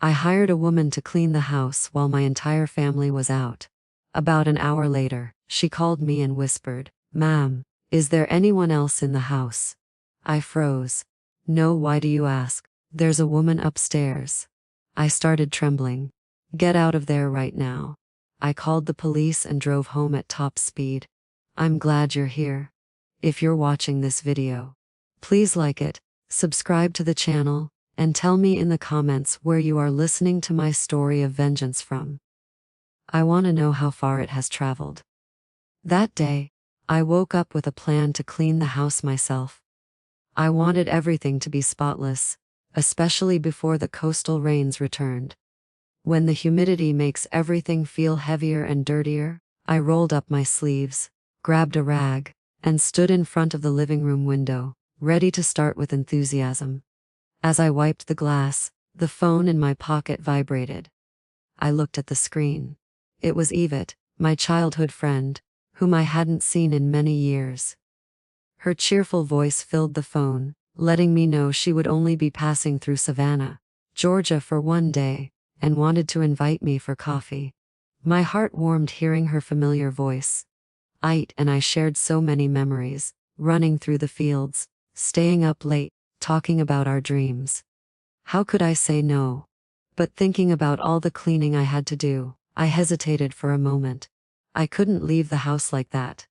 I hired a woman to clean the house while my entire family was out. About an hour later, she called me and whispered, "Ma'am, is there anyone else in the house?" I froze. "No, why do you ask? There's a woman upstairs." I started trembling. "Get out of there right now." I called the police and drove home at top speed. I'm glad you're here. If you're watching this video, please like it, subscribe to the channel, and tell me in the comments where you are listening to my story of vengeance from. I want to know how far it has traveled. That day, I woke up with a plan to clean the house myself. I wanted everything to be spotless, especially before the coastal rains returned. When the humidity makes everything feel heavier and dirtier, I rolled up my sleeves, grabbed a rag, and stood in front of the living room window, ready to start with enthusiasm. As I wiped the glass, the phone in my pocket vibrated. I looked at the screen. It was Yvette, my childhood friend, whom I hadn't seen in many years. Her cheerful voice filled the phone, letting me know she would only be passing through Savannah, Georgia for one day, and wanted to invite me for coffee. My heart warmed hearing her familiar voice. It and I shared so many memories, running through the fields, staying up late, talking about our dreams. How could I say no? But thinking about all the cleaning I had to do, I hesitated for a moment. I couldn't leave the house like that.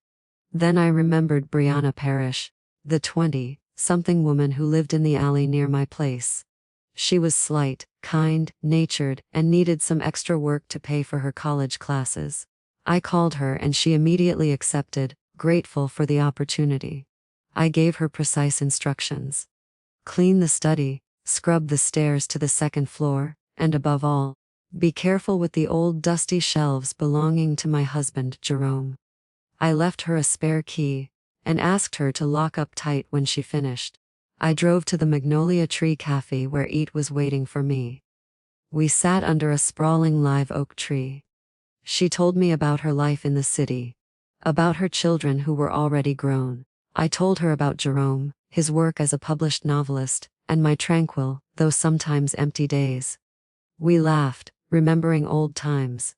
Then I remembered Brianna Parrish, the 20-something woman who lived in the alley near my place. She was slight, kind, natured, and needed some extra work to pay for her college classes. I called her and she immediately accepted, grateful for the opportunity. I gave her precise instructions. Clean the study, scrub the stairs to the second floor, and above all, be careful with the old dusty shelves belonging to my husband, Jerome. I left her a spare key, and asked her to lock up tight when she finished. I drove to the Magnolia Tree Cafe where Eat was waiting for me. We sat under a sprawling live oak tree. She told me about her life in the city, about her children who were already grown. I told her about Jerome, his work as a published novelist, and my tranquil, though sometimes empty days. We laughed, remembering old times.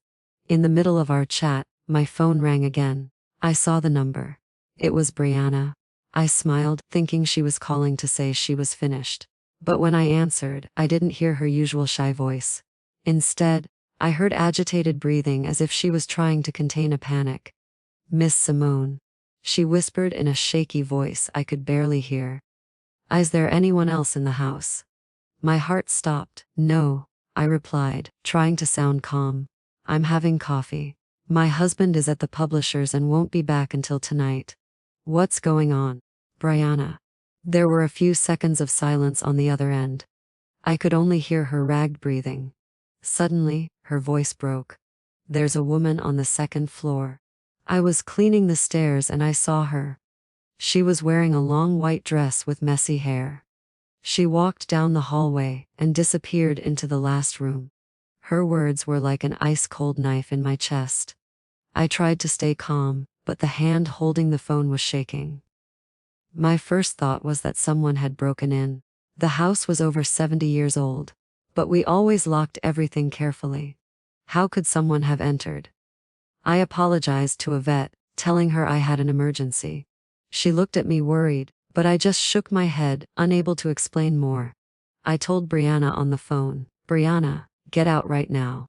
In the middle of our chat, my phone rang again. I saw the number. It was Brianna. I smiled, thinking she was calling to say she was finished. But when I answered, I didn't hear her usual shy voice. Instead, I heard agitated breathing as if she was trying to contain a panic. "Miss Simone," she whispered in a shaky voice I could barely hear. "Is there anyone else in the house?" My heart stopped. "No," I replied, trying to sound calm. "I'm having coffee. My husband is at the publisher's and won't be back until tonight." "What's going on, Brianna?" There were a few seconds of silence on the other end. I could only hear her ragged breathing. Suddenly, her voice broke. "There's a woman on the second floor." I was cleaning the stairs and I saw her. She was wearing a long white dress with messy hair. She walked down the hallway and disappeared into the last room. Her words were like an ice-cold knife in my chest. I tried to stay calm, but the hand holding the phone was shaking. My first thought was that someone had broken in. The house was over 70 years old, but we always locked everything carefully. How could someone have entered? I apologized to Yvette, telling her I had an emergency. She looked at me worried, but I just shook my head, unable to explain more. I told Brianna on the phone, "Brianna, get out right now.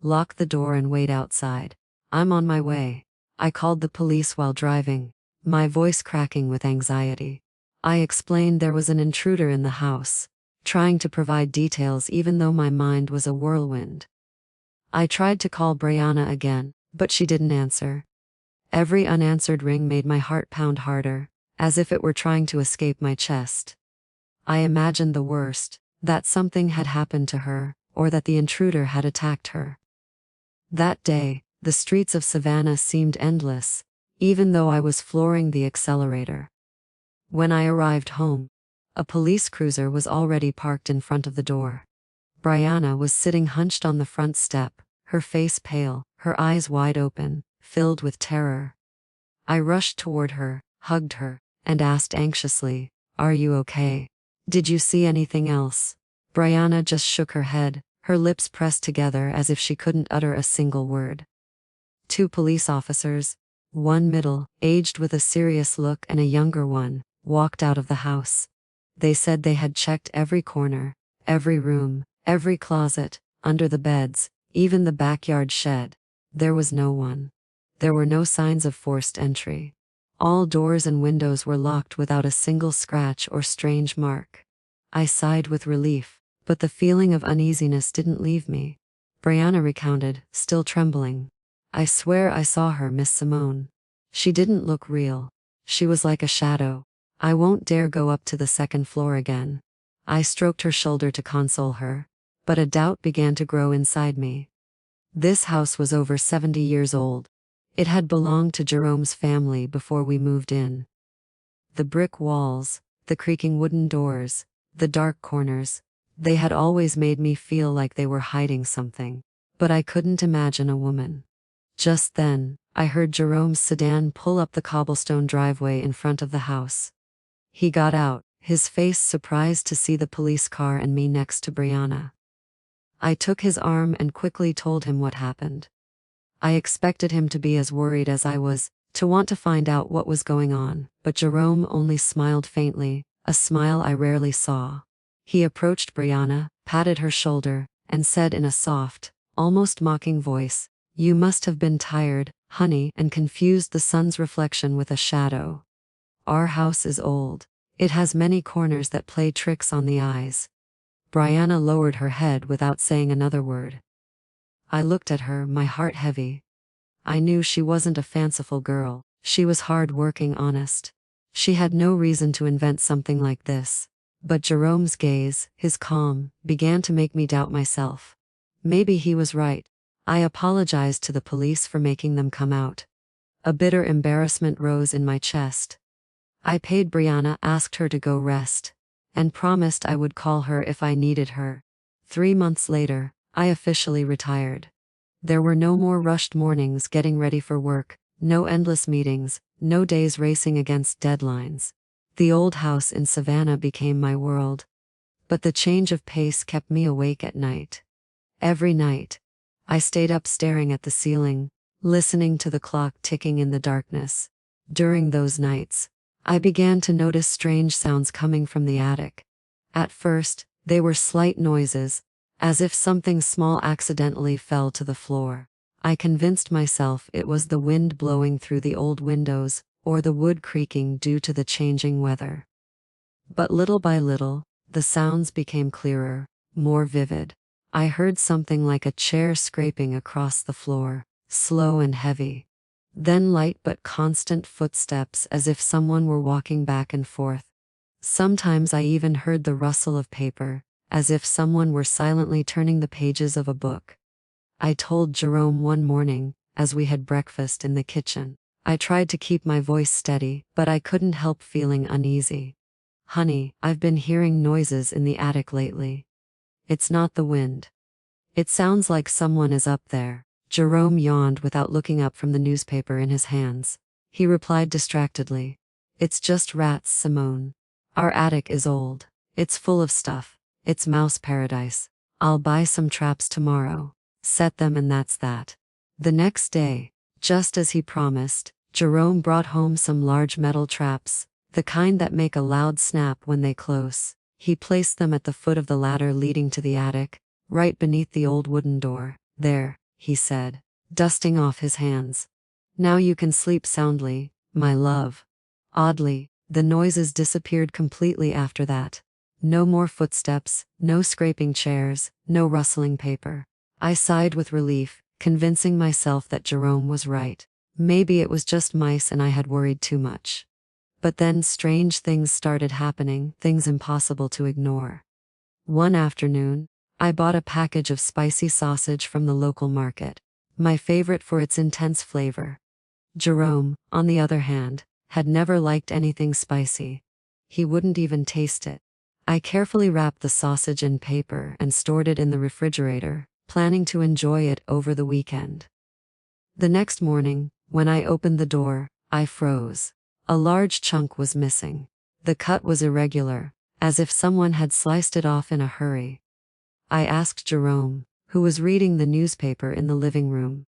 Lock the door and wait outside. I'm on my way." I called the police while driving, my voice cracking with anxiety. I explained there was an intruder in the house, trying to provide details even though my mind was a whirlwind. I tried to call Brianna again, but she didn't answer. Every unanswered ring made my heart pound harder, as if it were trying to escape my chest. I imagined the worst, that something had happened to her, or that the intruder had attacked her. That day, the streets of Savannah seemed endless, even though I was flooring the accelerator. When I arrived home, a police cruiser was already parked in front of the door. Brianna was sitting hunched on the front step, her face pale, her eyes wide open, filled with terror. I rushed toward her, hugged her, and asked anxiously, "Are you okay? Did you see anything else?" Brianna just shook her head, her lips pressed together as if she couldn't utter a single word. Two police officers, one middle-aged with a serious look and a younger one, walked out of the house. They said they had checked every corner, every room, every closet, under the beds, even the backyard shed. There was no one. There were no signs of forced entry. All doors and windows were locked without a single scratch or strange mark. I sighed with relief, but the feeling of uneasiness didn't leave me. Brianna recounted, still trembling. I swear I saw her, Miss Simone. She didn't look real. She was like a shadow. I won't dare go up to the second floor again. I stroked her shoulder to console her, but a doubt began to grow inside me. This house was over 70 years old. It had belonged to Jerome's family before we moved in. The brick walls, the creaking wooden doors, the dark corners, they had always made me feel like they were hiding something, but I couldn't imagine a woman. Just then, I heard Jerome's sedan pull up the cobblestone driveway in front of the house. He got out, his face surprised to see the police car and me next to Brianna. I took his arm and quickly told him what happened. I expected him to be as worried as I was, to want to find out what was going on, but Jerome only smiled faintly, a smile I rarely saw. He approached Brianna, patted her shoulder, and said in a soft, almost mocking voice, "You must have been tired, honey," and confused the sun's reflection with a shadow. "Our house is old. It has many corners that play tricks on the eyes." Brianna lowered her head without saying another word. I looked at her, my heart heavy. I knew she wasn't a fanciful girl. She was hard-working, honest. She had no reason to invent something like this. But Jerome's gaze, his calm, began to make me doubt myself. Maybe he was right. I apologized to the police for making them come out. A bitter embarrassment rose in my chest. I paid Brianna, asked her to go rest, and promised I would call her if I needed her. 3 months later, I officially retired. There were no more rushed mornings getting ready for work, no endless meetings, no days racing against deadlines. The old house in Savannah became my world. But the change of pace kept me awake at night. Every night, I stayed up staring at the ceiling, listening to the clock ticking in the darkness. During those nights, I began to notice strange sounds coming from the attic. At first, they were slight noises, as if something small accidentally fell to the floor. I convinced myself it was the wind blowing through the old windows, or the wood creaking due to the changing weather. But little by little, the sounds became clearer, more vivid. I heard something like a chair scraping across the floor, slow and heavy. Then light but constant footsteps as if someone were walking back and forth. Sometimes I even heard the rustle of paper, as if someone were silently turning the pages of a book. I told Jerome one morning, as we had breakfast in the kitchen. I tried to keep my voice steady, but I couldn't help feeling uneasy. "Honey, I've been hearing noises in the attic lately. It's not the wind. It sounds like someone is up there." Jerome yawned without looking up from the newspaper in his hands. He replied distractedly, "It's just rats, Simone. Our attic is old. It's full of stuff. It's mouse paradise. I'll buy some traps tomorrow, set them, and that's that." The next day, just as he promised, Jerome brought home some large metal traps, the kind that make a loud snap when they close. He placed them at the foot of the ladder leading to the attic, right beneath the old wooden door. "There," he said, dusting off his hands. "Now you can sleep soundly, my love." Oddly, the noises disappeared completely after that. No more footsteps, no scraping chairs, no rustling paper. I sighed with relief, convincing myself that Jerome was right. Maybe it was just mice and I had worried too much. But then strange things started happening, things impossible to ignore. One afternoon, I bought a package of spicy sausage from the local market, my favorite for its intense flavor. Jerome, on the other hand, had never liked anything spicy. He wouldn't even taste it. I carefully wrapped the sausage in paper and stored it in the refrigerator, planning to enjoy it over the weekend. The next morning, when I opened the door, I froze. A large chunk was missing. The cut was irregular, as if someone had sliced it off in a hurry. I asked Jerome, who was reading the newspaper in the living room.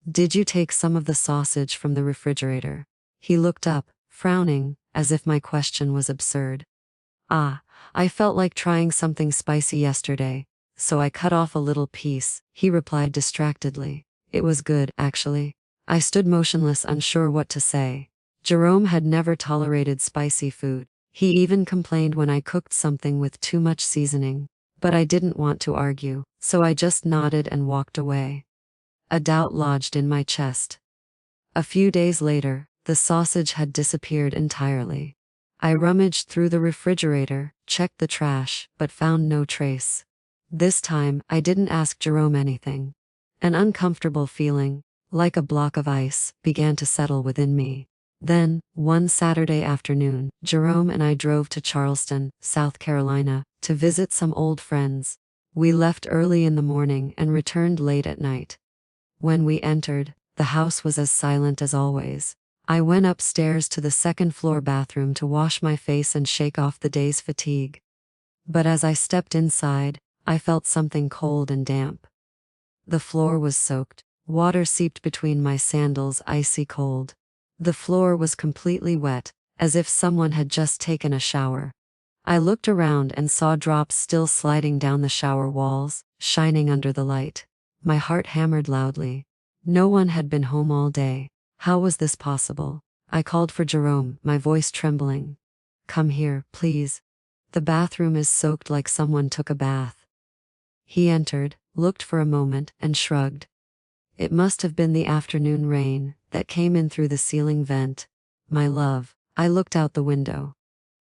Did you take some of the sausage from the refrigerator? He looked up, frowning, as if my question was absurd. I felt like trying something spicy yesterday, so I cut off a little piece, he replied distractedly. It was good, actually. I stood motionless, unsure what to say. Jerome had never tolerated spicy food. He even complained when I cooked something with too much seasoning. But I didn't want to argue, so I just nodded and walked away. A doubt lodged in my chest. A few days later, the sausage had disappeared entirely. I rummaged through the refrigerator, checked the trash, but found no trace. This time, I didn't ask Jerome anything. An uncomfortable feeling, like a block of ice, began to settle within me. Then, one Saturday afternoon, Jerome and I drove to Charleston, South Carolina, to visit some old friends. We left early in the morning and returned late at night. When we entered, the house was as silent as always. I went upstairs to the second-floor bathroom to wash my face and shake off the day's fatigue. But as I stepped inside, I felt something cold and damp. The floor was soaked. Water seeped between my sandals, icy cold. The floor was completely wet, as if someone had just taken a shower. I looked around and saw drops still sliding down the shower walls, shining under the light. My heart hammered loudly. No one had been home all day. How was this possible? I called for Jerome, my voice trembling. Come here, please. The bathroom is soaked like someone took a bath. He entered, looked for a moment, and shrugged. It must have been the afternoon rain that came in through the ceiling vent. My love, I looked out the window.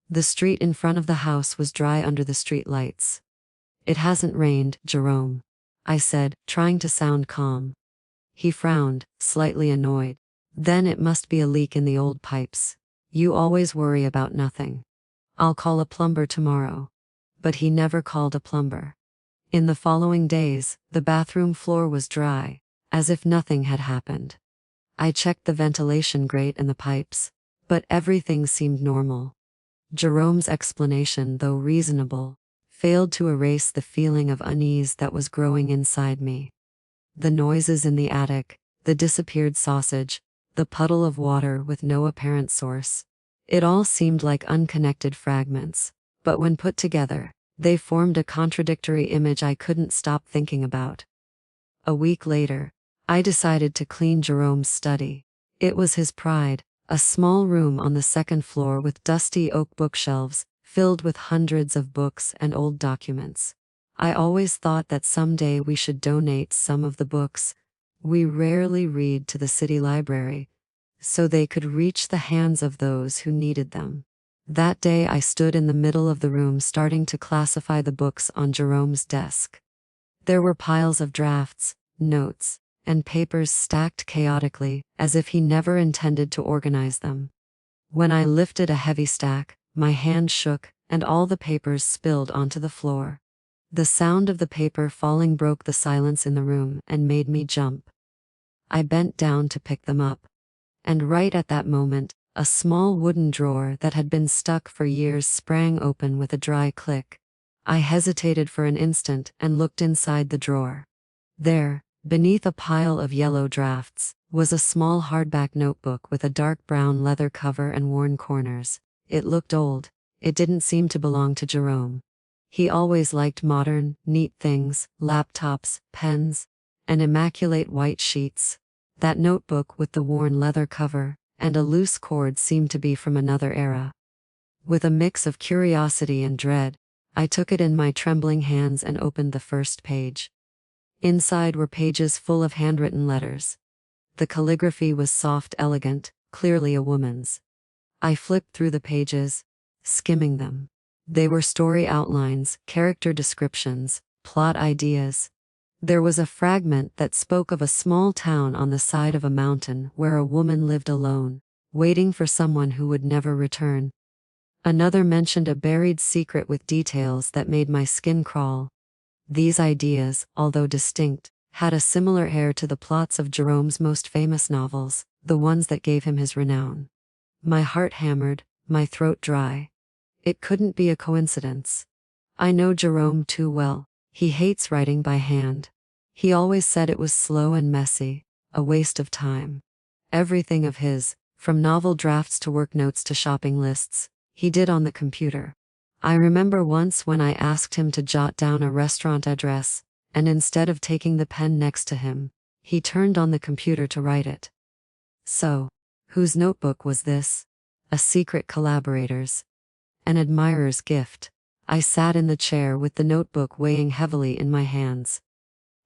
The street in front of the house was dry under the street lights. It hasn't rained, Jerome, I said, trying to sound calm. He frowned, slightly annoyed. Then it must be a leak in the old pipes. You always worry about nothing. I'll call a plumber tomorrow. But he never called a plumber. In the following days, the bathroom floor was dry, as if nothing had happened. I checked the ventilation grate and the pipes, but everything seemed normal. Jerome's explanation, though reasonable, failed to erase the feeling of unease that was growing inside me. The noises in the attic, the disappeared sausage, the puddle of water with no apparent source. It all seemed like unconnected fragments, but when put together, they formed a contradictory image I couldn't stop thinking about. A week later, I decided to clean Jerome's study. It was his pride, a small room on the second floor with dusty oak bookshelves, filled with hundreds of books and old documents. I always thought that someday we should donate some of the books we rarely read to the city library, so they could reach the hands of those who needed them. That day I stood in the middle of the room starting to classify the books on Jerome's desk. There were piles of drafts, notes, and papers stacked chaotically, as if he never intended to organize them. When I lifted a heavy stack, my hand shook, and all the papers spilled onto the floor. The sound of the paper falling broke the silence in the room and made me jump. I bent down to pick them up. And right at that moment, a small wooden drawer that had been stuck for years sprang open with a dry click. I hesitated for an instant and looked inside the drawer. There, beneath a pile of yellow drafts, was a small hardback notebook with a dark brown leather cover and worn corners. It looked old. It didn't seem to belong to Jerome. He always liked modern, neat things, laptops, pens, and immaculate white sheets. That notebook with the worn leather cover and a loose cord seemed to be from another era. With a mix of curiosity and dread, I took it in my trembling hands and opened the first page. Inside were pages full of handwritten letters. The calligraphy was soft, elegant, clearly a woman's. I flipped through the pages, skimming them. They were story outlines, character descriptions, plot ideas. There was a fragment that spoke of a small town on the side of a mountain where a woman lived alone, waiting for someone who would never return. Another mentioned a buried secret with details that made my skin crawl. These ideas, although distinct, had a similar air to the plots of Jerome's most famous novels, the ones that gave him his renown. My heart hammered, my throat dry. It couldn't be a coincidence. I know Jerome too well. He hates writing by hand. He always said it was slow and messy, a waste of time. Everything of his, from novel drafts to work notes to shopping lists, he did on the computer. I remember once when I asked him to jot down a restaurant address, and instead of taking the pen next to him, he turned on the computer to write it. So, whose notebook was this? A secret collaborator's? An admirer's gift? I sat in the chair with the notebook weighing heavily in my hands.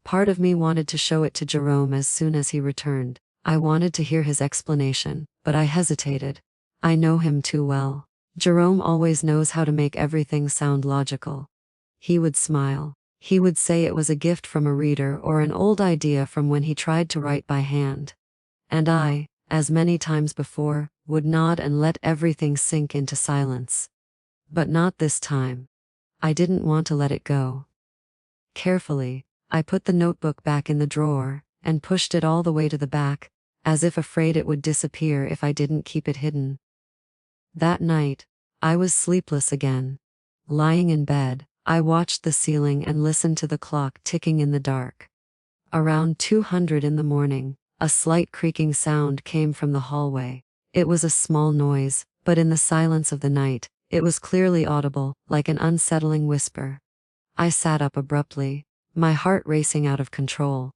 Part of me wanted to show it to Jerome as soon as he returned. I wanted to hear his explanation, but I hesitated. I know him too well. Jerome always knows how to make everything sound logical. He would smile. He would say it was a gift from a reader or an old idea from when he tried to write by hand. And I, as many times before, would nod and let everything sink into silence. But not this time. I didn't want to let it go. Carefully, I put the notebook back in the drawer and pushed it all the way to the back, as if afraid it would disappear if I didn't keep it hidden. That night, I was sleepless again. Lying in bed, I watched the ceiling and listened to the clock ticking in the dark. Around 200 in the morning, a slight creaking sound came from the hallway. It was a small noise, but in the silence of the night, it was clearly audible, like an unsettling whisper. I sat up abruptly, my heart racing out of control.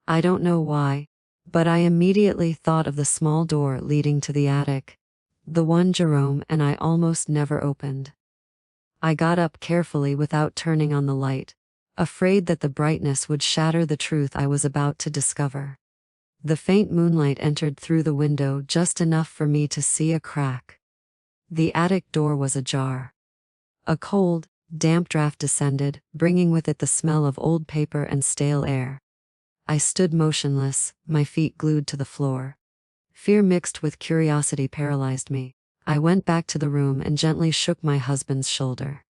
I don't know why, but I immediately thought of the small door leading to the attic, the one Jerome and I almost never opened. I got up carefully without turning on the light, afraid that the brightness would shatter the truth I was about to discover. The faint moonlight entered through the window just enough for me to see a crack. The attic door was ajar. A cold, damp draft descended, bringing with it the smell of old paper and stale air. I stood motionless, my feet glued to the floor. Fear mixed with curiosity paralyzed me. I went back to the room and gently shook my husband's shoulder.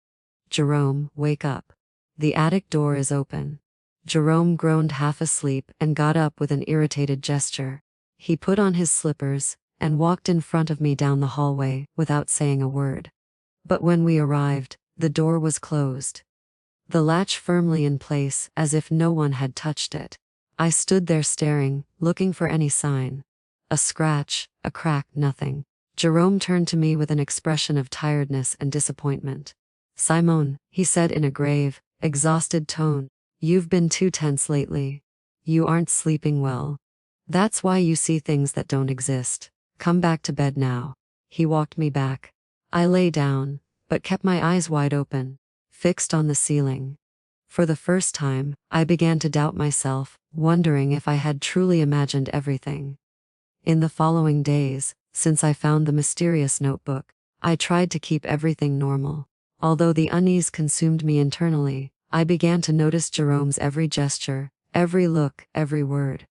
Jerome, wake up. The attic door is open. Jerome groaned half asleep and got up with an irritated gesture. He put on his slippers and walked in front of me down the hallway without saying a word. But when we arrived, the door was closed. The latch firmly in place as if no one had touched it. I stood there staring, looking for any sign. A scratch, a crack, nothing. Jerome turned to me with an expression of tiredness and disappointment. "Simone," he said in a grave, exhausted tone, "you've been too tense lately. You aren't sleeping well. That's why you see things that don't exist. Come back to bed now." He walked me back. I lay down, but kept my eyes wide open, fixed on the ceiling. For the first time, I began to doubt myself, wondering if I had truly imagined everything. In the following days, since I found the mysterious notebook, I tried to keep everything normal. Although the unease consumed me internally, I began to notice Jerome's every gesture, every look, every word.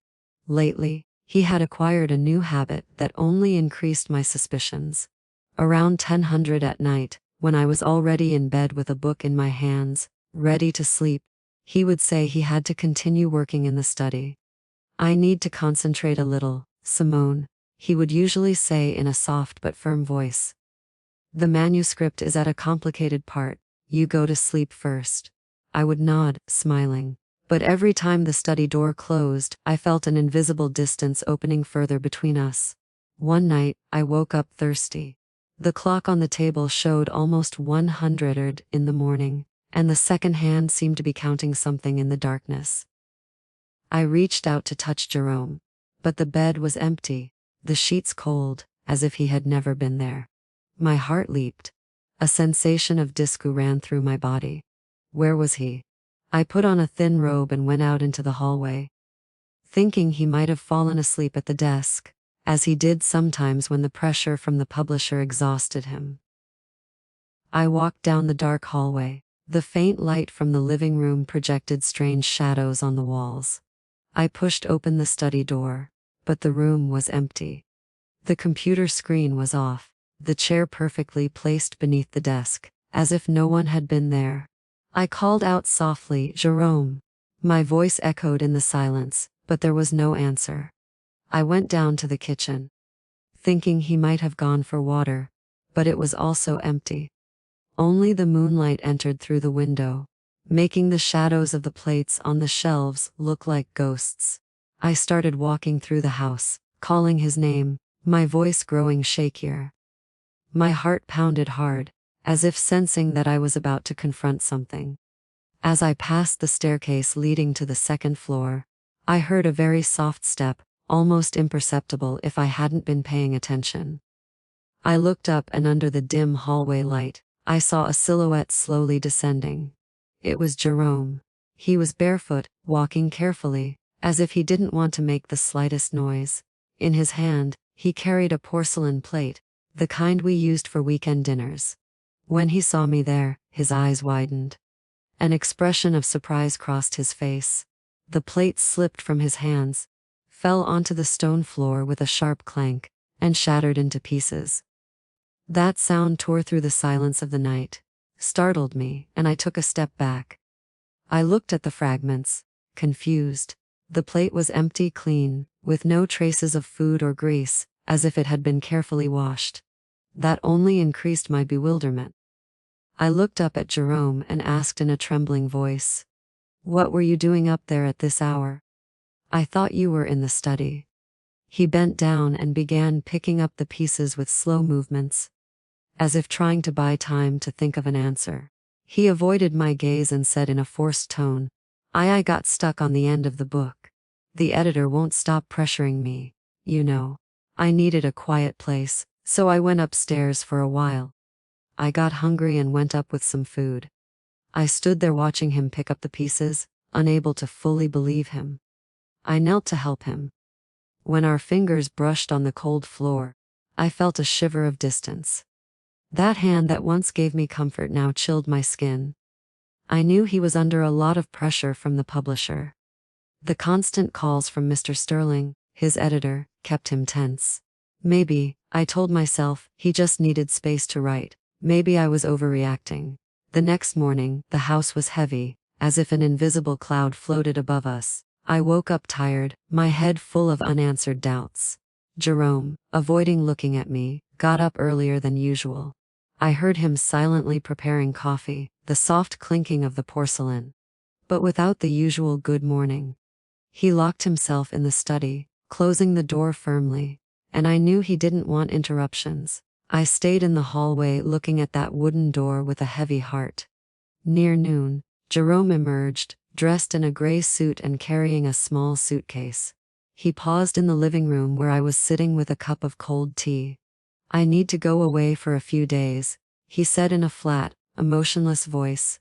Lately, he had acquired a new habit that only increased my suspicions. Around 10:00 at night, when I was already in bed with a book in my hands, ready to sleep, he would say he had to continue working in the study. "I need to concentrate a little, Simone," he would usually say in a soft but firm voice. "The manuscript is at a complicated part, you go to sleep first." I would nod, smiling. But every time the study door closed, I felt an invisible distance opening further between us. One night, I woke up thirsty. The clock on the table showed almost 100 in the morning, and the second hand seemed to be counting something in the darkness. I reached out to touch Jerome, but the bed was empty, the sheets cold, as if he had never been there. My heart leaped. A sensation of disgust ran through my body. Where was he? I put on a thin robe and went out into the hallway, thinking he might have fallen asleep at the desk, as he did sometimes when the pressure from the publisher exhausted him. I walked down the dark hallway. The faint light from the living room projected strange shadows on the walls. I pushed open the study door, but the room was empty. The computer screen was off, the chair perfectly placed beneath the desk, as if no one had been there. I called out softly, "Jerome." My voice echoed in the silence, but there was no answer. I went down to the kitchen, thinking he might have gone for water, but it was also empty. Only the moonlight entered through the window. making the shadows of the plates on the shelves look like ghosts. I started walking through the house, calling his name, my voice growing shakier. My heart pounded hard, as if sensing that I was about to confront something. As I passed the staircase leading to the second floor, I heard a very soft step, almost imperceptible if I hadn't been paying attention. I looked up, and under the dim hallway light, I saw a silhouette slowly descending. It was Jerome. He was barefoot, walking carefully, as if he didn't want to make the slightest noise. In his hand, he carried a porcelain plate, the kind we used for weekend dinners. When he saw me there, his eyes widened. An expression of surprise crossed his face. The plate slipped from his hands, fell onto the stone floor with a sharp clank, and shattered into pieces. That sound tore through the silence of the night, startled me, and I took a step back. I looked at the fragments, confused. The plate was empty, clean, with no traces of food or grease, as if it had been carefully washed. That only increased my bewilderment. I looked up at Jerome and asked in a trembling voice, "What were you doing up there at this hour? I thought you were in the study." He bent down and began picking up the pieces with slow movements, as if trying to buy time to think of an answer. He avoided my gaze and said in a forced tone, I got stuck on the end of the book. The editor won't stop pressuring me, you know. I needed a quiet place, so I went upstairs for a while. I got hungry and went up with some food. I stood there watching him pick up the pieces, unable to fully believe him. I knelt to help him. When our fingers brushed on the cold floor, I felt a shiver of distance. That hand that once gave me comfort now chilled my skin. I knew he was under a lot of pressure from the publisher. The constant calls from Mr. Sterling, his editor, kept him tense. Maybe, I told myself, he just needed space to write. Maybe I was overreacting. The next morning, the house was heavy, as if an invisible cloud floated above us. I woke up tired, my head full of unanswered doubts. Jerome, avoiding looking at me, got up earlier than usual. I heard him silently preparing coffee, the soft clinking of the porcelain. But without the usual good morning. He locked himself in the study, closing the door firmly, and I knew he didn't want interruptions. I stayed in the hallway looking at that wooden door with a heavy heart. Near noon, Jerome emerged, dressed in a gray suit and carrying a small suitcase. He paused in the living room where I was sitting with a cup of cold tea. I need to go away for a few days, he said in a flat, emotionless voice.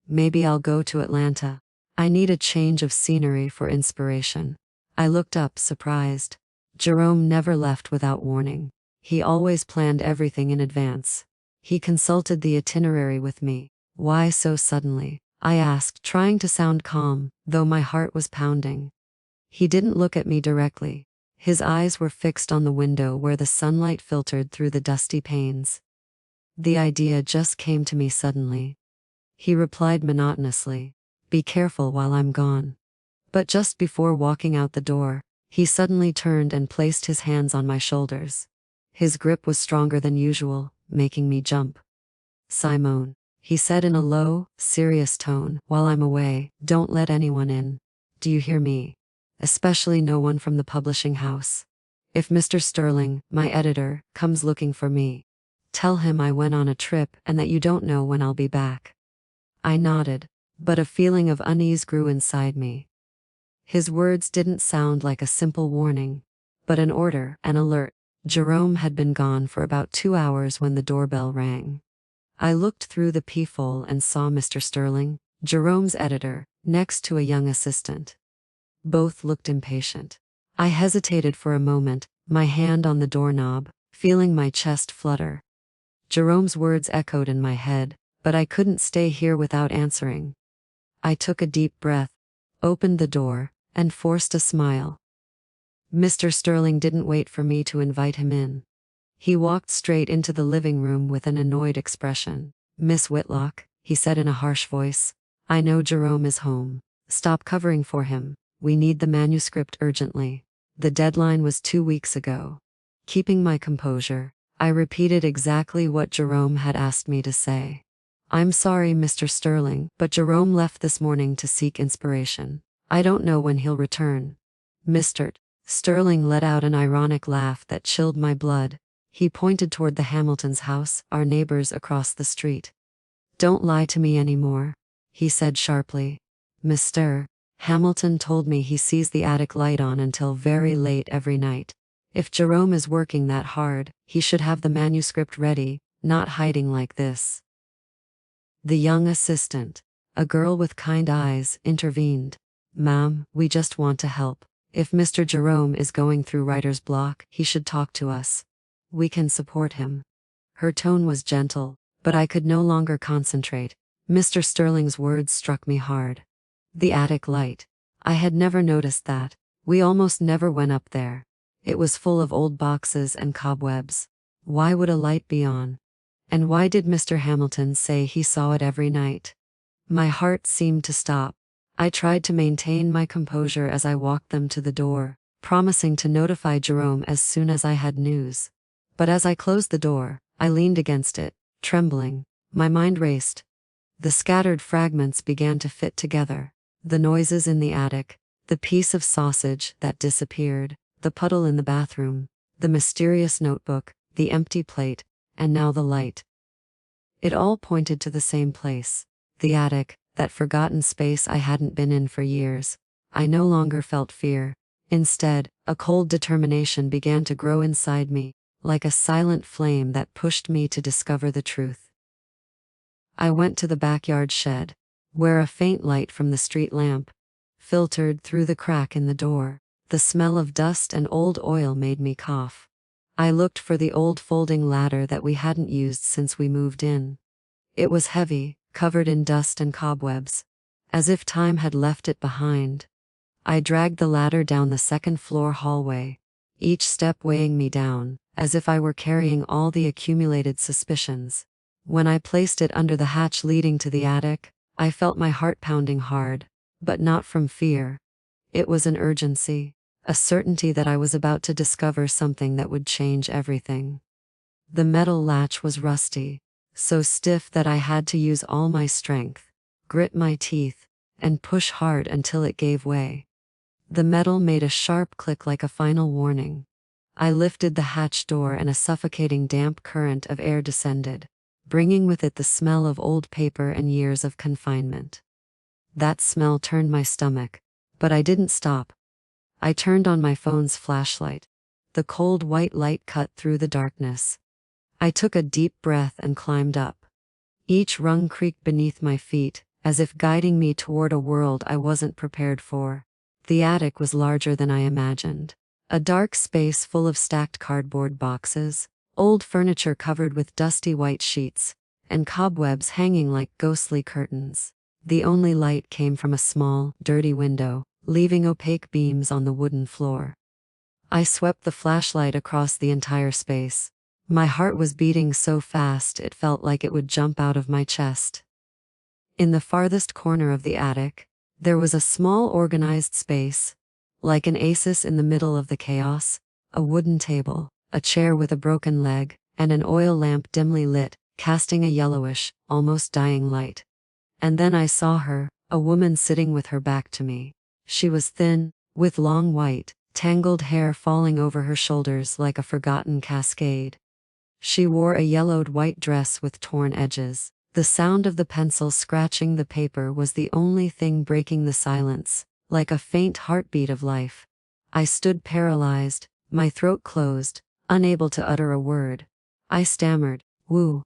Maybe I'll go to Atlanta. I need a change of scenery for inspiration. I looked up, surprised. Jerome never left without warning. He always planned everything in advance. He consulted the itinerary with me. Why so suddenly? I asked, trying to sound calm, though my heart was pounding. He didn't look at me directly. His eyes were fixed on the window where the sunlight filtered through the dusty panes. The idea just came to me suddenly. He replied monotonously, "Be careful while I'm gone." But just before walking out the door, he suddenly turned and placed his hands on my shoulders. His grip was stronger than usual, making me jump. "Simone," he said in a low, serious tone, "while I'm away, don't let anyone in. Do you hear me? Especially no one from the publishing house. If Mr. Sterling, my editor, comes looking for me, tell him I went on a trip and that you don't know when I'll be back." I nodded, but a feeling of unease grew inside me. His words didn't sound like a simple warning, but an order, an alert. Jerome had been gone for about 2 hours when the doorbell rang. I looked through the peephole and saw Mr. Sterling, Jerome's editor, next to a young assistant. Both looked impatient. I hesitated for a moment, my hand on the doorknob, feeling my chest flutter. Jerome's words echoed in my head, but I couldn't stay here without answering. I took a deep breath, opened the door, and forced a smile. Mr. Sterling didn't wait for me to invite him in. He walked straight into the living room with an annoyed expression. "Miss Whitlock," he said in a harsh voice, "I know Jerome is home. Stop covering for him. We need the manuscript urgently. The deadline was 2 weeks ago." Keeping my composure, I repeated exactly what Jerome had asked me to say. I'm sorry, Mr. Sterling, but Jerome left this morning to seek inspiration. I don't know when he'll return. Mr. Sterling let out an ironic laugh that chilled my blood. He pointed toward the Hamiltons' house, our neighbors across the street. Don't lie to me anymore, he said sharply. Mr. Hamilton told me he sees the attic light on until very late every night. If Jerome is working that hard, he should have the manuscript ready, not hiding like this. The young assistant, a girl with kind eyes, intervened. Ma'am, we just want to help. If Mr. Jerome is going through writer's block, he should talk to us. We can support him. Her tone was gentle, but I could no longer concentrate. Mr. Sterling's words struck me hard. The attic light. I had never noticed that. We almost never went up there. It was full of old boxes and cobwebs. Why would a light be on? And why did Mr. Hamilton say he saw it every night? My heart seemed to stop. I tried to maintain my composure as I walked them to the door, promising to notify Jerome as soon as I had news. But as I closed the door, I leaned against it, trembling. My mind raced. The scattered fragments began to fit together. The noises in the attic, the piece of sausage that disappeared, the puddle in the bathroom, the mysterious notebook, the empty plate, and now the light. It all pointed to the same place. The attic, that forgotten space I hadn't been in for years. I no longer felt fear. Instead, a cold determination began to grow inside me, like a silent flame that pushed me to discover the truth. I went to the backyard shed, where a faint light from the street lamp filtered through the crack in the door. The smell of dust and old oil made me cough. I looked for the old folding ladder that we hadn't used since we moved in. It was heavy, covered in dust and cobwebs, as if time had left it behind. I dragged the ladder down the second-floor hallway, each step weighing me down, as if I were carrying all the accumulated suspicions. When I placed it under the hatch leading to the attic, I felt my heart pounding hard, but not from fear. It was an urgency, a certainty that I was about to discover something that would change everything. The metal latch was rusty, so stiff that I had to use all my strength, grit my teeth, and push hard until it gave way. The metal made a sharp click like a final warning. I lifted the hatch door and a suffocating damp current of air descended, bringing with it the smell of old paper and years of confinement. That smell turned my stomach, but I didn't stop. I turned on my phone's flashlight. The cold white light cut through the darkness. I took a deep breath and climbed up. Each rung creaked beneath my feet, as if guiding me toward a world I wasn't prepared for. The attic was larger than I imagined. A dark space full of stacked cardboard boxes, old furniture covered with dusty white sheets, and cobwebs hanging like ghostly curtains. The only light came from a small, dirty window, leaving opaque beams on the wooden floor. I swept the flashlight across the entire space. My heart was beating so fast it felt like it would jump out of my chest. In the farthest corner of the attic, there was a small organized space, like an oasis in the middle of the chaos, a wooden table, a chair with a broken leg, and an oil lamp dimly lit, casting a yellowish, almost dying light. And then I saw her, a woman sitting with her back to me. She was thin, with long white, tangled hair falling over her shoulders like a forgotten cascade. She wore a yellowed white dress with torn edges. The sound of the pencil scratching the paper was the only thing breaking the silence, like a faint heartbeat of life. I stood paralyzed, my throat closed, unable to utter a word. I stammered, "Who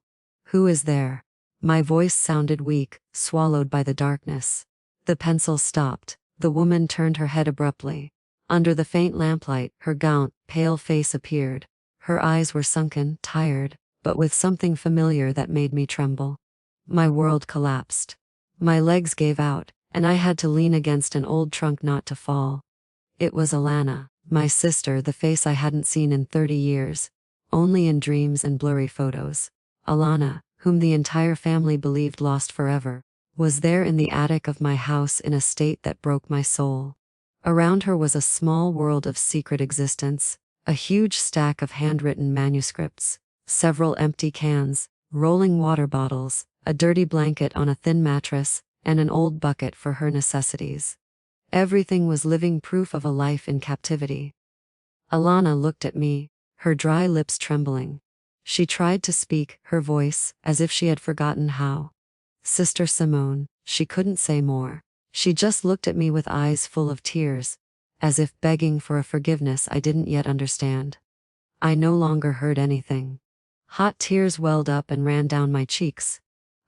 is there?" My voice sounded weak, swallowed by the darkness. The pencil stopped. The woman turned her head abruptly. Under the faint lamplight, her gaunt, pale face appeared. Her eyes were sunken, tired, but with something familiar that made me tremble. My world collapsed. My legs gave out, and I had to lean against an old trunk not to fall. It was Alana, my sister, the face I hadn't seen in 30 years, only in dreams and blurry photos. Alana, whom the entire family believed lost forever, was there in the attic of my house in a state that broke my soul. Around her was a small world of secret existence, a huge stack of handwritten manuscripts, several empty cans, rolling water bottles, a dirty blanket on a thin mattress, and an old bucket for her necessities. Everything was living proof of a life in captivity. Alana looked at me, her dry lips trembling. She tried to speak, her voice, as if she had forgotten how. Sister Simone, she couldn't say more. She just looked at me with eyes full of tears, as if begging for a forgiveness I didn't yet understand. I no longer heard anything. Hot tears welled up and ran down my cheeks.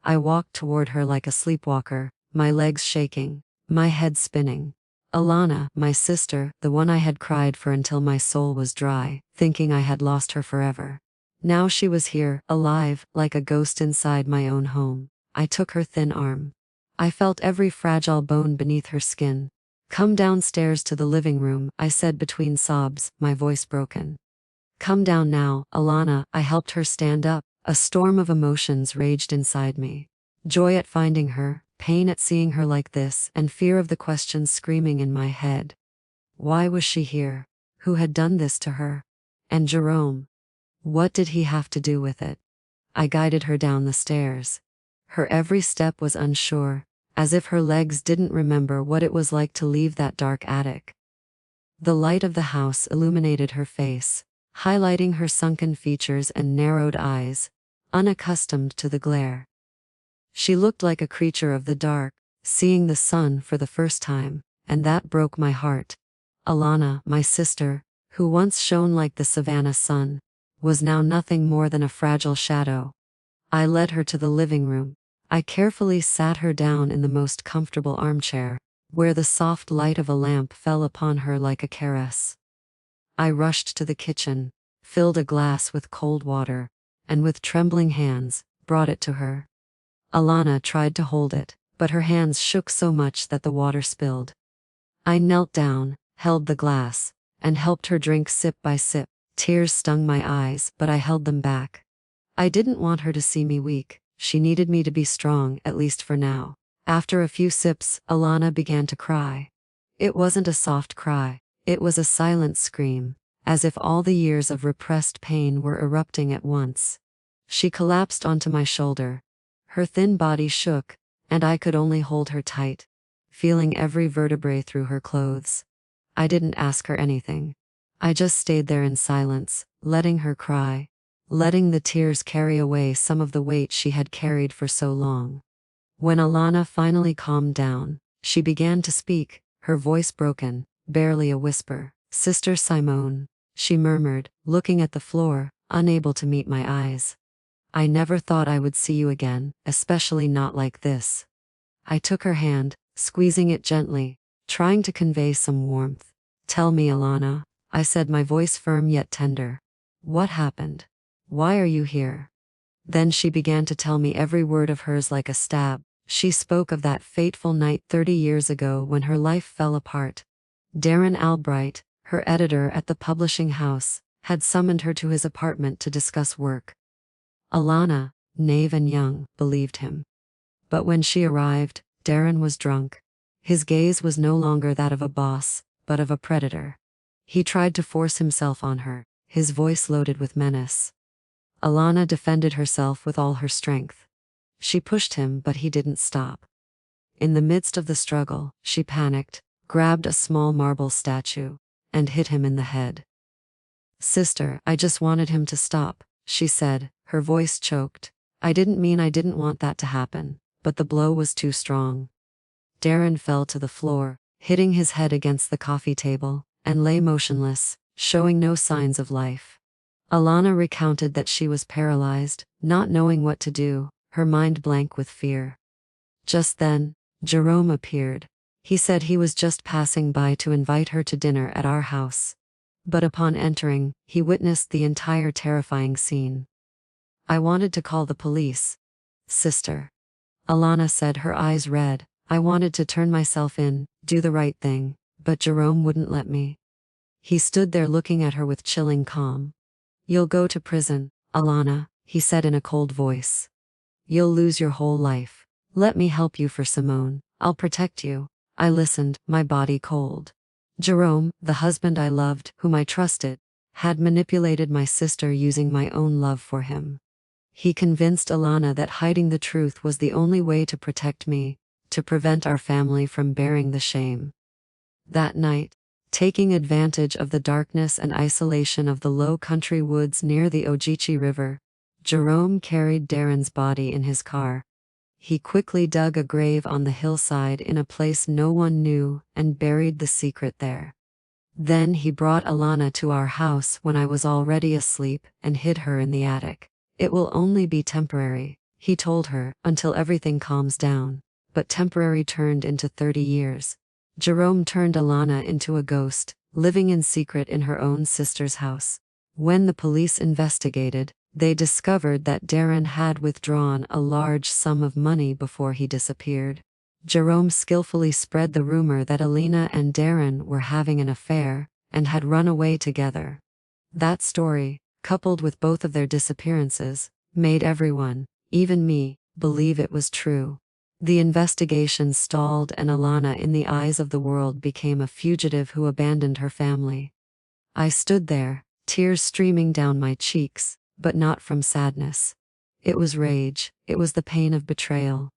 I walked toward her like a sleepwalker, my legs shaking, my head spinning. Alana, my sister, the one I had cried for until my soul was dry, thinking I had lost her forever. Now she was here, alive, like a ghost inside my own home. I took her thin arm. I felt every fragile bone beneath her skin. Come downstairs to the living room, I said between sobs, my voice broken. Come down now, Alana. I helped her stand up. A storm of emotions raged inside me. Joy at finding her, pain at seeing her like this, and fear of the questions screaming in my head. Why was she here? Who had done this to her? And Jerome? What did he have to do with it? I guided her down the stairs. Her every step was unsure, as if her legs didn't remember what it was like to leave that dark attic. The light of the house illuminated her face, highlighting her sunken features and narrowed eyes, unaccustomed to the glare. She looked like a creature of the dark, seeing the sun for the first time, and that broke my heart. Alana, my sister, who once shone like the Savannah sun, was now nothing more than a fragile shadow. I led her to the living room. I carefully sat her down in the most comfortable armchair, where the soft light of a lamp fell upon her like a caress. I rushed to the kitchen, filled a glass with cold water, and with trembling hands, brought it to her. Alana tried to hold it, but her hands shook so much that the water spilled. I knelt down, held the glass, and helped her drink sip by sip. Tears stung my eyes, but I held them back. I didn't want her to see me weak. She needed me to be strong, at least for now. After a few sips, Alana began to cry. It wasn't a soft cry. It was a silent scream, as if all the years of repressed pain were erupting at once. She collapsed onto my shoulder. Her thin body shook, and I could only hold her tight, feeling every vertebrae through her clothes. I didn't ask her anything. I just stayed there in silence, letting her cry, letting the tears carry away some of the weight she had carried for so long. When Alana finally calmed down, she began to speak, her voice broken, barely a whisper. Sister Simone, she murmured, looking at the floor, unable to meet my eyes. I never thought I would see you again, especially not like this. I took her hand, squeezing it gently, trying to convey some warmth. Tell me, Alana, I said, my voice firm yet tender. What happened? Why are you here? Then she began to tell me every word of hers like a stab. She spoke of that fateful night 30 years ago when her life fell apart. Darren Albright, her editor at the publishing house, had summoned her to his apartment to discuss work. Alana, naive and young, believed him. But when she arrived, Darren was drunk. His gaze was no longer that of a boss, but of a predator. He tried to force himself on her, his voice loaded with menace. Alana defended herself with all her strength. She pushed him, but he didn't stop. In the midst of the struggle, she panicked, grabbed a small marble statue, and hit him in the head. Sister, I just wanted him to stop, she said, her voice choked. I didn't want that to happen, but the blow was too strong. Darren fell to the floor, hitting his head against the coffee table, and lay motionless, showing no signs of life. Alana recounted that she was paralyzed, not knowing what to do, her mind blank with fear. Just then, Jerome appeared. He said he was just passing by to invite her to dinner at our house. But upon entering, he witnessed the entire terrifying scene. I wanted to call the police. Sister, Alana said, her eyes red. I wanted to turn myself in, do the right thing, but Jerome wouldn't let me. He stood there looking at her with chilling calm. You'll go to prison, Alana, he said in a cold voice. You'll lose your whole life. Let me help you for Simone. I'll protect you. I listened, my body cold. Jerome, the husband I loved, whom I trusted, had manipulated my sister using my own love for him. He convinced Alana that hiding the truth was the only way to protect me, to prevent our family from bearing the shame. That night, taking advantage of the darkness and isolation of the low country woods near the Ogeechee River, Jerome carried Darren's body in his car. He quickly dug a grave on the hillside in a place no one knew and buried the secret there. Then he brought Alana to our house when I was already asleep and hid her in the attic. It will only be temporary, he told her, until everything calms down. But temporary turned into 30 years. Jerome turned Alana into a ghost, living in secret in her own sister's house. When the police investigated, they discovered that Darren had withdrawn a large sum of money before he disappeared. Jerome skillfully spread the rumor that Alina and Darren were having an affair and had run away together. That story, coupled with both of their disappearances, made everyone, even me, believe it was true. The investigation stalled and Alana, in the eyes of the world, became a fugitive who abandoned her family. I stood there, tears streaming down my cheeks, but not from sadness. It was rage, it was the pain of betrayal.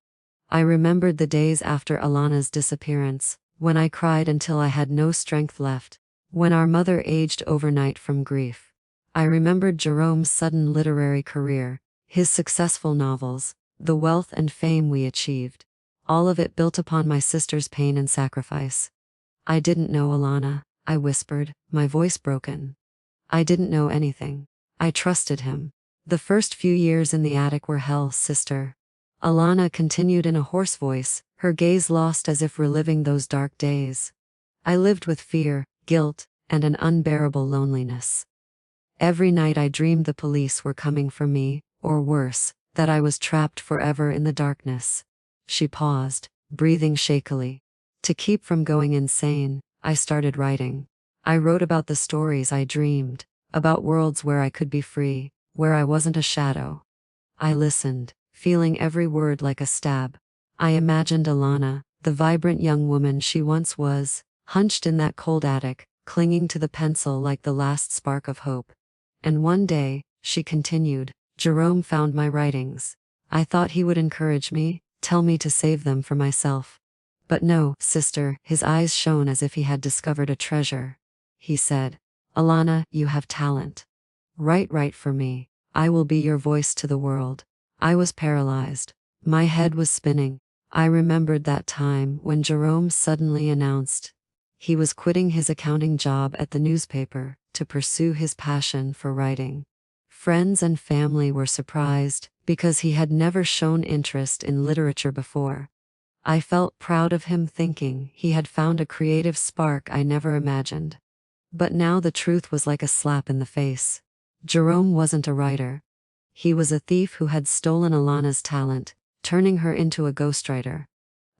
I remembered the days after Alana's disappearance, when I cried until I had no strength left, when our mother aged overnight from grief. I remembered Jerome's sudden literary career, his successful novels, the wealth and fame we achieved, all of it built upon my sister's pain and sacrifice. I didn't know Alana, I whispered, my voice broken. I didn't know anything. I trusted him. The first few years in the attic were hell, sister. Alana continued in a hoarse voice, her gaze lost as if reliving those dark days. I lived with fear, guilt, and an unbearable loneliness. Every night I dreamed the police were coming for me, or worse, that I was trapped forever in the darkness. She paused, breathing shakily. To keep from going insane, I started writing. I wrote about the stories I dreamed, about worlds where I could be free, where I wasn't a shadow. I listened, feeling every word like a stab. I imagined Alana, the vibrant young woman she once was, hunched in that cold attic, clinging to the pencil like the last spark of hope. And one day, she continued, Jerome found my writings. I thought he would encourage me, tell me to save them for myself. But no, sister, his eyes shone as if he had discovered a treasure. He said, Alana, you have talent. Write for me. I will be your voice to the world. I was paralyzed. My head was spinning. I remembered that time when Jerome suddenly announced he was quitting his accounting job at the newspaper to pursue his passion for writing. Friends and family were surprised because he had never shown interest in literature before. I felt proud of him, thinking he had found a creative spark I never imagined. But now the truth was like a slap in the face. Jerome wasn't a writer. He was a thief who had stolen Alana's talent, turning her into a ghostwriter.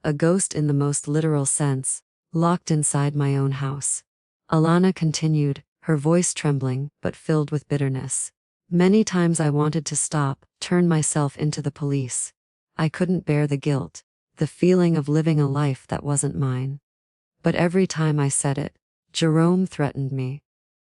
A ghost in the most literal sense, locked inside my own house. Alana continued, her voice trembling but filled with bitterness. Many times I wanted to stop, turn myself into the police. I couldn't bear the guilt, the feeling of living a life that wasn't mine. But every time I said it, Jerome threatened me.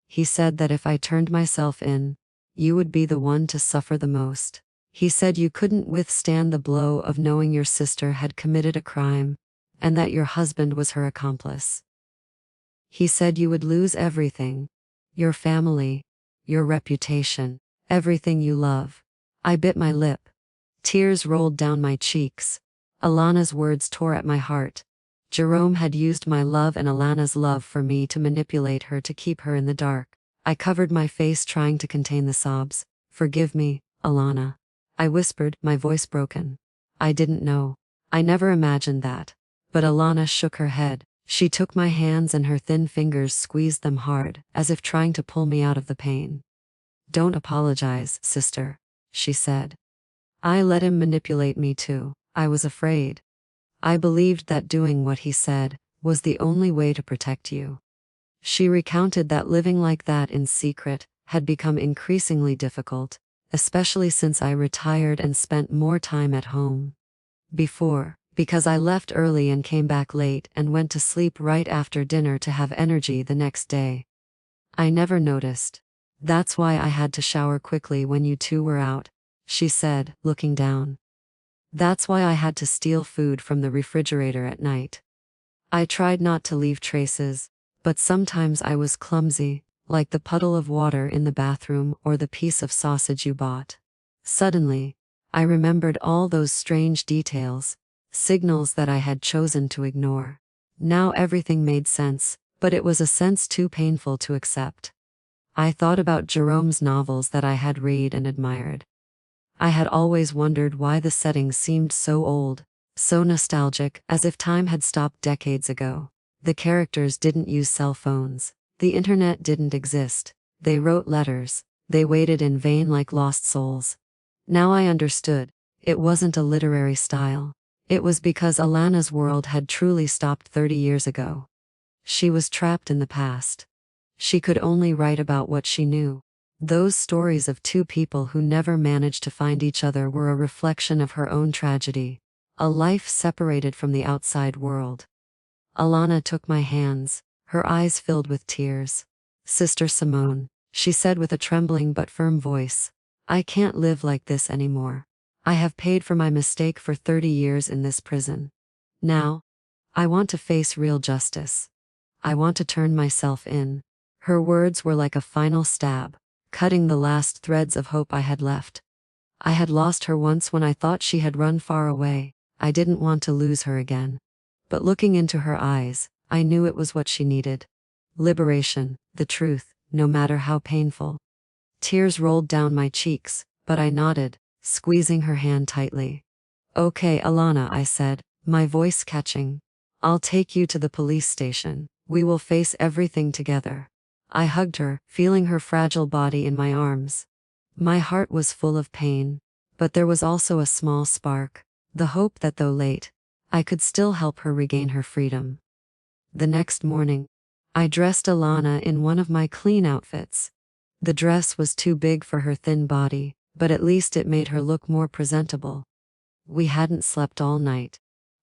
He said that if I turned myself in, you would be the one to suffer the most. He said you couldn't withstand the blow of knowing your sister had committed a crime, and that your husband was her accomplice. He said you would lose everything, your family, your reputation, everything you love. I bit my lip. Tears rolled down my cheeks. Alana's words tore at my heart. Jerome had used my love and Alana's love for me to manipulate her to keep her in the dark. I covered my face trying to contain the sobs. Forgive me, Alana. I whispered, my voice broken. I didn't know. I never imagined that. But Alana shook her head. She took my hands and her thin fingers squeezed them hard, as if trying to pull me out of the pain. Don't apologize, sister, she said. I let him manipulate me too. I was afraid. I believed that doing what he said was the only way to protect you. She recounted that living like that in secret had become increasingly difficult, especially since I retired and spent more time at home. Before, because I left early and came back late and went to sleep right after dinner to have energy the next day. I never noticed. That's why I had to shower quickly when you two were out, she said, looking down. That's why I had to steal food from the refrigerator at night. I tried not to leave traces, but sometimes I was clumsy, like the puddle of water in the bathroom or the piece of sausage you bought. Suddenly, I remembered all those strange details, signals that I had chosen to ignore. Now everything made sense, but it was a sense too painful to accept. I thought about Jerome's novels that I had read and admired. I had always wondered why the settings seemed so old, so nostalgic, as if time had stopped decades ago. The characters didn't use cell phones. The internet didn't exist. They wrote letters. They waited in vain like lost souls. Now I understood. It wasn't a literary style. It was because Alana's world had truly stopped 30 years ago. She was trapped in the past. She could only write about what she knew. Those stories of two people who never managed to find each other were a reflection of her own tragedy, a life separated from the outside world. Alana took my hands, her eyes filled with tears. "Sister Simone," she said with a trembling but firm voice, "I can't live like this anymore. I have paid for my mistake for 30 years in this prison. Now, I want to face real justice. I want to turn myself in." Her words were like a final stab, cutting the last threads of hope I had left. I had lost her once when I thought she had run far away. I didn't want to lose her again. But looking into her eyes, I knew it was what she needed. Liberation, the truth, no matter how painful. Tears rolled down my cheeks, but I nodded, squeezing her hand tightly. "Okay, Alana," I said, my voice catching. "I'll take you to the police station. We will face everything together." I hugged her, feeling her fragile body in my arms. My heart was full of pain, but there was also a small spark, the hope that though late, I could still help her regain her freedom. The next morning, I dressed Alana in one of my clean outfits. The dress was too big for her thin body, but at least it made her look more presentable. We hadn't slept all night.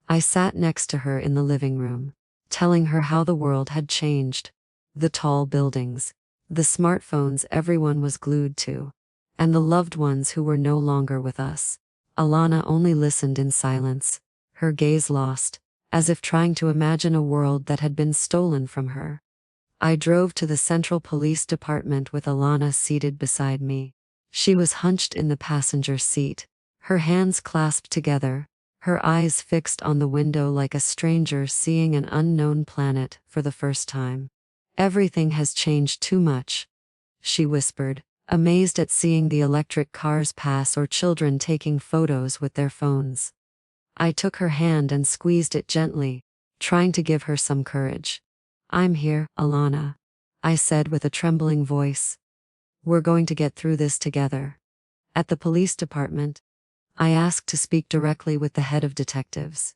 I sat next to her in the living room, telling her how the world had changed. The tall buildings, the smartphones everyone was glued to, and the loved ones who were no longer with us. Alana only listened in silence, her gaze lost, as if trying to imagine a world that had been stolen from her. I drove to the Central Police Department with Alana seated beside me. She was hunched in the passenger seat, her hands clasped together, her eyes fixed on the window like a stranger seeing an unknown planet for the first time. "Everything has changed too much," she whispered, amazed at seeing the electric cars pass or children taking photos with their phones. I took her hand and squeezed it gently, trying to give her some courage. "I'm here, Alana," I said with a trembling voice. "We're going to get through this together." At the police department, I asked to speak directly with the head of detectives.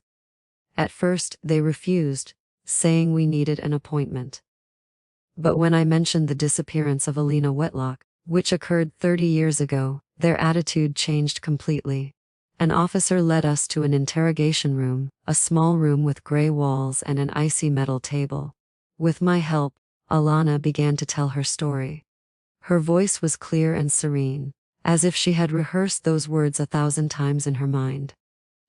At first, they refused, saying we needed an appointment. But when I mentioned the disappearance of Alina Whitlock, which occurred 30 years ago, their attitude changed completely. An officer led us to an interrogation room, a small room with gray walls and an icy metal table. With my help, Alana began to tell her story. Her voice was clear and serene, as if she had rehearsed those words 1,000 times in her mind.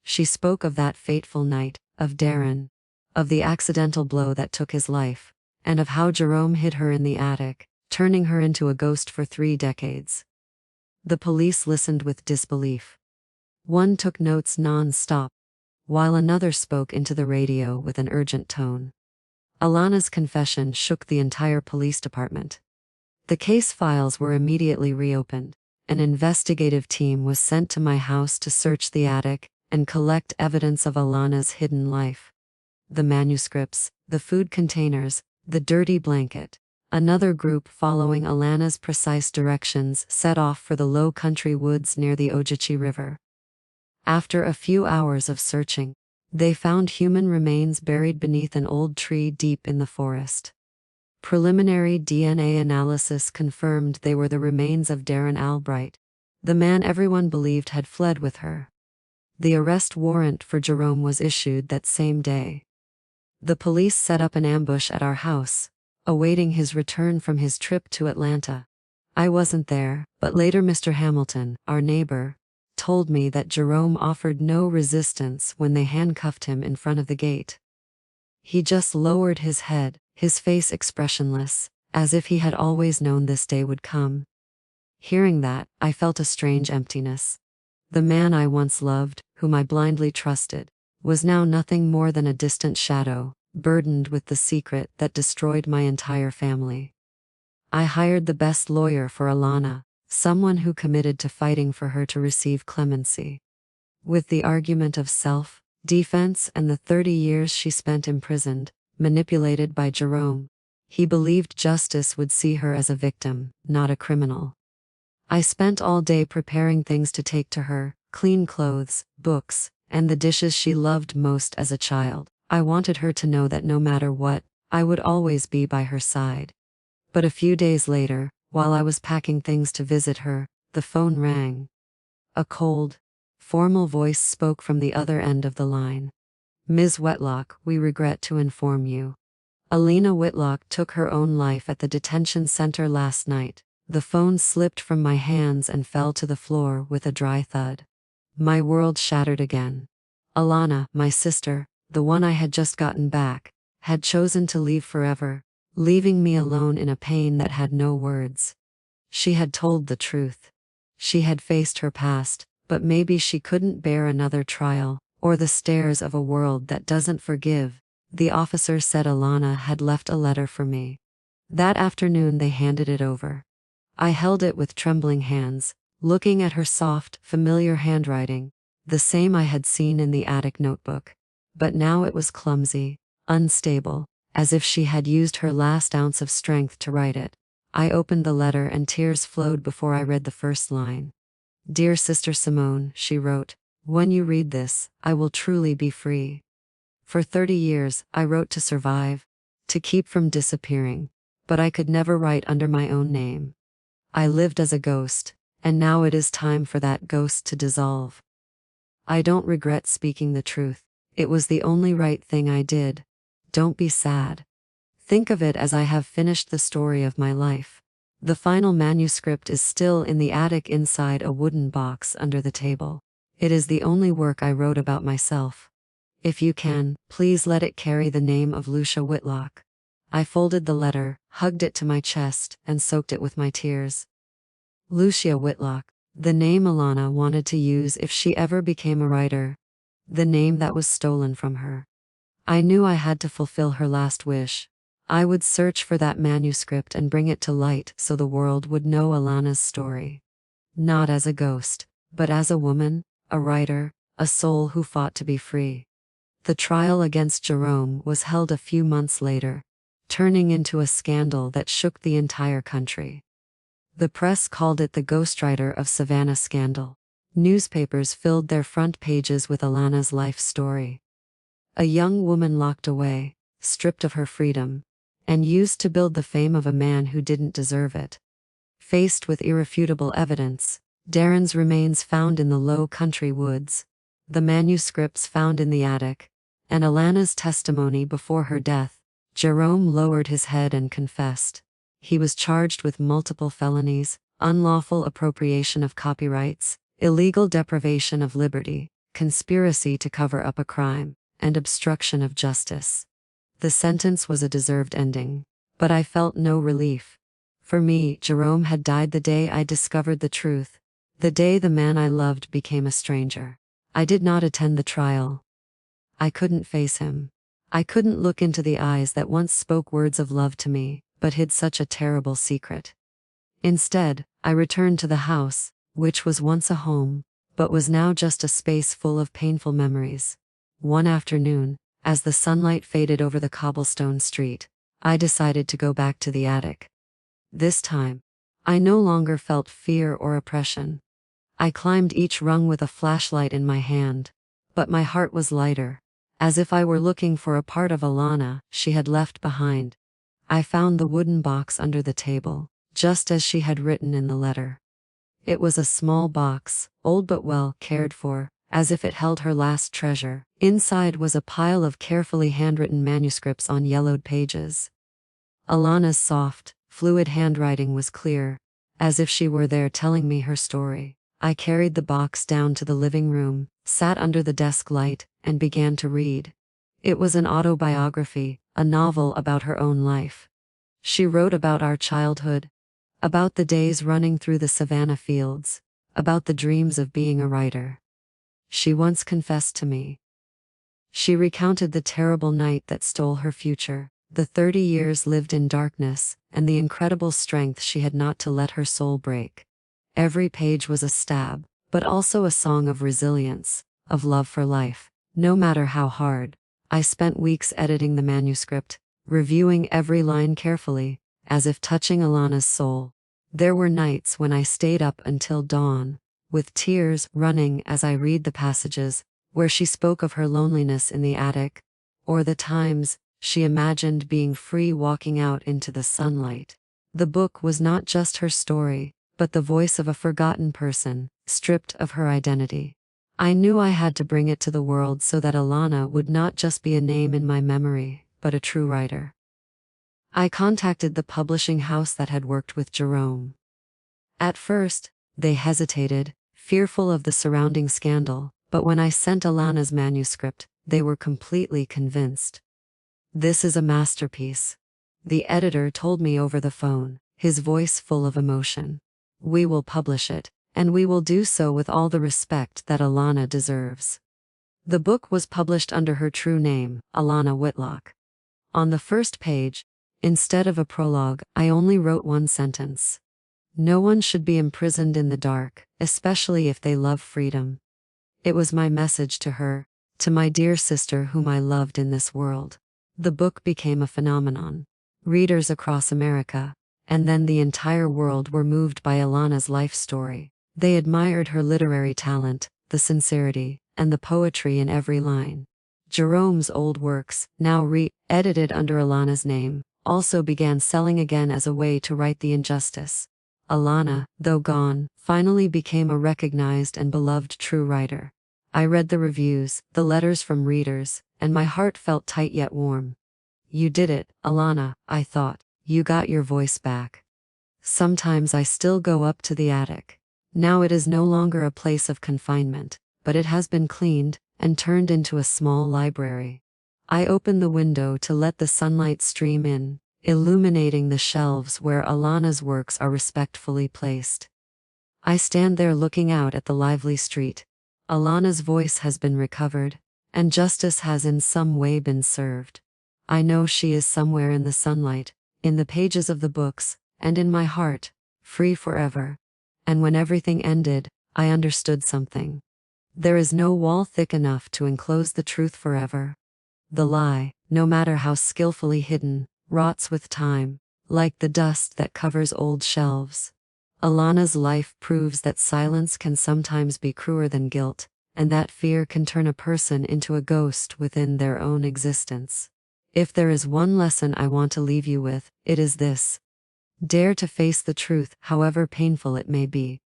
She spoke of that fateful night, of Darren, of the accidental blow that took his life, and of how Jerome hid her in the attic, turning her into a ghost for 3 decades. The police listened with disbelief. One took notes non-stop, while another spoke into the radio with an urgent tone. Alana's confession shook the entire police department. The case files were immediately reopened. An investigative team was sent to my house to search the attic and collect evidence of Alana's hidden life. The manuscripts, the food containers, the dirty blanket. Another group following Alana's precise directions set off for the low country woods near the Ogeechee River. After a few hours of searching, they found human remains buried beneath an old tree deep in the forest. Preliminary DNA analysis confirmed they were the remains of Darren Albright, the man everyone believed had fled with her. The arrest warrant for Jerome was issued that same day. The police set up an ambush at our house, awaiting his return from his trip to Atlanta. I wasn't there, but later Mr. Hamilton, our neighbor, told me that Jerome offered no resistance when they handcuffed him in front of the gate. He just lowered his head, his face expressionless, as if he had always known this day would come. Hearing that, I felt a strange emptiness. The man I once loved, whom I blindly trusted, was now nothing more than a distant shadow, burdened with the secret that destroyed my entire family. I hired the best lawyer for Alana, someone who committed to fighting for her to receive clemency. With the argument of self-defense and the 30 years she spent imprisoned, manipulated by Jerome, he believed justice would see her as a victim, not a criminal. I spent all day preparing things to take to her, clean clothes, books, and the dishes she loved most as a child. I wanted her to know that no matter what, I would always be by her side. But a few days later, while I was packing things to visit her, the phone rang. A cold, formal voice spoke from the other end of the line. "Ms. Whitlock, we regret to inform you. Alina Whitlock took her own life at the detention center last night." The phone slipped from my hands and fell to the floor with a dry thud. My world shattered again. Alana, my sister, the one I had just gotten back, had chosen to leave forever, leaving me alone in a pain that had no words. She had told the truth. She had faced her past, but maybe she couldn't bear another trial, or the stares of a world that doesn't forgive. The officer said Alana had left a letter for me. That afternoon they handed it over. I held it with trembling hands, looking at her soft, familiar handwriting, the same I had seen in the attic notebook. But now it was clumsy, unstable, as if she had used her last ounce of strength to write it. I opened the letter and tears flowed before I read the first line. "Dear Sister Simone," she wrote, "when you read this, I will truly be free. For 30 years, I wrote to survive, to keep from disappearing, but I could never write under my own name. I lived as a ghost, and now it is time for that ghost to dissolve. I don't regret speaking the truth. It was the only right thing I did. Don't be sad. Think of it as I have finished the story of my life. The final manuscript is still in the attic inside a wooden box under the table. It is the only work I wrote about myself. If you can, please let it carry the name of Lucia Whitlock." I folded the letter, hugged it to my chest, and soaked it with my tears. Lucia Whitlock, the name Alana wanted to use if she ever became a writer. The name that was stolen from her. I knew I had to fulfill her last wish. I would search for that manuscript and bring it to light so the world would know Alana's story. Not as a ghost, but as a woman, a writer, a soul who fought to be free. The trial against Jerome was held a few months later, turning into a scandal that shook the entire country. The press called it the Ghostwriter of Savannah scandal. Newspapers filled their front pages with Alana's life story. A young woman locked away, stripped of her freedom, and used to build the fame of a man who didn't deserve it. Faced with irrefutable evidence, Darren's remains found in the low country woods, the manuscripts found in the attic, and Alana's testimony before her death, Jerome lowered his head and confessed. He was charged with multiple felonies, unlawful appropriation of copyrights, illegal deprivation of liberty, conspiracy to cover up a crime, and obstruction of justice. The sentence was a deserved ending, but I felt no relief. For me, Jerome had died the day I discovered the truth, the day the man I loved became a stranger. I did not attend the trial. I couldn't face him. I couldn't look into the eyes that once spoke words of love to me, but hid such a terrible secret. Instead, I returned to the house, which was once a home, but was now just a space full of painful memories. One afternoon, as the sunlight faded over the cobblestone street, I decided to go back to the attic. This time, I no longer felt fear or oppression. I climbed each rung with a flashlight in my hand, but my heart was lighter, as if I were looking for a part of Alana she had left behind. I found the wooden box under the table, just as she had written in the letter. It was a small box, old but well cared for, as if it held her last treasure. Inside was a pile of carefully handwritten manuscripts on yellowed pages. Alana's soft, fluid handwriting was clear, as if she were there telling me her story. I carried the box down to the living room, sat under the desk light, and began to read. It was an autobiography, a novel about her own life. She wrote about our childhood, about the days running through the Savannah fields, about the dreams of being a writer. She once confessed to me. She recounted the terrible night that stole her future, the 30 years lived in darkness, and the incredible strength she had not to let her soul break. Every page was a stab, but also a song of resilience, of love for life, no matter how hard. I spent weeks editing the manuscript, reviewing every line carefully, as if touching Alana's soul. There were nights when I stayed up until dawn, with tears running as I read the passages where she spoke of her loneliness in the attic, or the times she imagined being free walking out into the sunlight. The book was not just her story, but the voice of a forgotten person, stripped of her identity. I knew I had to bring it to the world so that Alana would not just be a name in my memory, but a true writer. I contacted the publishing house that had worked with Jerome. At first, they hesitated, fearful of the surrounding scandal, but when I sent Alana's manuscript, they were completely convinced. This is a masterpiece, the editor told me over the phone, his voice full of emotion. We will publish it, and we will do so with all the respect that Alana deserves. The book was published under her true name, Alana Whitlock. On the first page, instead of a prologue, I only wrote one sentence. No one should be imprisoned in the dark, especially if they love freedom. It was my message to her, to my dear sister whom I loved in this world. The book became a phenomenon. Readers across America, and then the entire world, were moved by Alana's life story. They admired her literary talent, the sincerity, and the poetry in every line. Jerome's old works, now re-edited under Alana's name, also began selling again as a way to right the injustice. Alana, though gone, finally became a recognized and beloved true writer. I read the reviews, the letters from readers, and my heart felt tight yet warm. You did it, Alana, I thought. You got your voice back. Sometimes I still go up to the attic. Now it is no longer a place of confinement, but it has been cleaned and turned into a small library. I open the window to let the sunlight stream in, illuminating the shelves where Alana's works are respectfully placed. I stand there looking out at the lively street. Alana's voice has been recovered, and justice has in some way been served. I know she is somewhere in the sunlight, in the pages of the books, and in my heart, free forever. And when everything ended, I understood something. There is no wall thick enough to enclose the truth forever. The lie, no matter how skillfully hidden, rots with time, like the dust that covers old shelves. Alana's life proves that silence can sometimes be crueler than guilt, and that fear can turn a person into a ghost within their own existence. If there is one lesson I want to leave you with, it is this. Dare to face the truth, however painful it may be.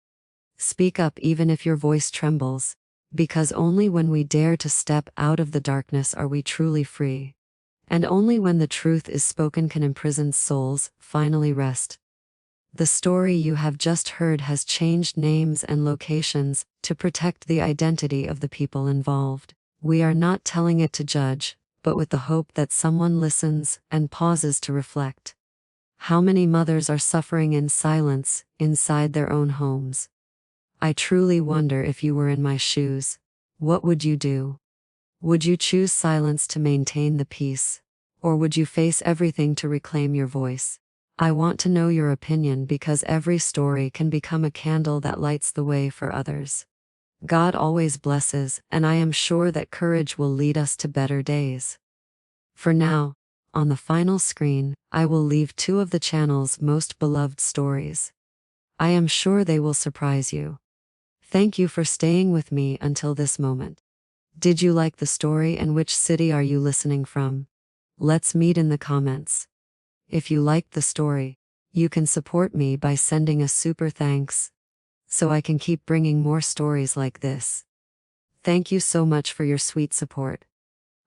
Speak up even if your voice trembles, because only when we dare to step out of the darkness are we truly free. And only when the truth is spoken can imprisoned souls finally rest. The story you have just heard has changed names and locations to protect the identity of the people involved. We are not telling it to judge, but with the hope that someone listens and pauses to reflect. How many mothers are suffering in silence inside their own homes? I truly wonder, if you were in my shoes, what would you do? Would you choose silence to maintain the peace? Or would you face everything to reclaim your voice? I want to know your opinion, because every story can become a candle that lights the way for others. God always blesses, and I am sure that courage will lead us to better days. For now, on the final screen, I will leave 2 of the channel's most beloved stories. I am sure they will surprise you. Thank you for staying with me until this moment. Did you like the story, and which city are you listening from? Let's meet in the comments. If you liked the story, you can support me by sending a super thanks, so I can keep bringing more stories like this. Thank you so much for your sweet support.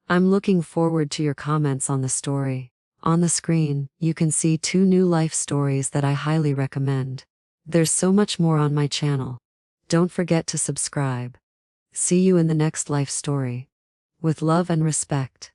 I'm looking forward to your comments on the story. On the screen, you can see 2 new life stories that I highly recommend. There's so much more on my channel. Don't forget to subscribe. See you in the next life story. With love and respect.